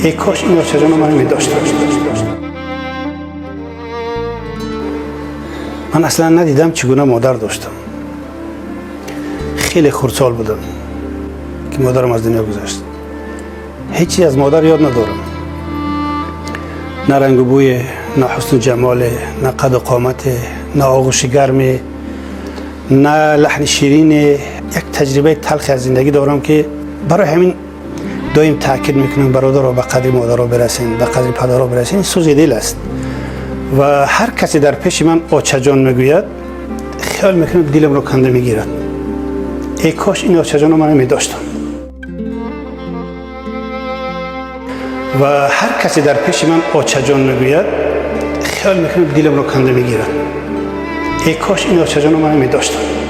ای کاش این آچه جان من می داشتم. من اصلا ندیدم چگونه مادر داشتم. خیلی خردسال بودم که مادرم از دنیا گذشت. هیچی از مادر یاد ندارم. نه رنگ و بوی، نه حسن و جمال، نه قد و قامت، نه آغوش گرم، نه لحن شیرین. یک تجربه تلخ از زندگی دارم که برای همین دائم تاکید میکنم برادرها به قدر مادرها برسین، به قدر پدرها برسین. این سوز دل است و هر کسی در پیش من آچه جان میگوید خیال میکنم دلم رو کنده میگیرد. ای کاش این آچه جان من می داشتم. و هر کسی در پیش من آچه جان میگوید خیال میکنم دلم رو کنده میگیرد. ای کاش این آچه جان من می داشتم.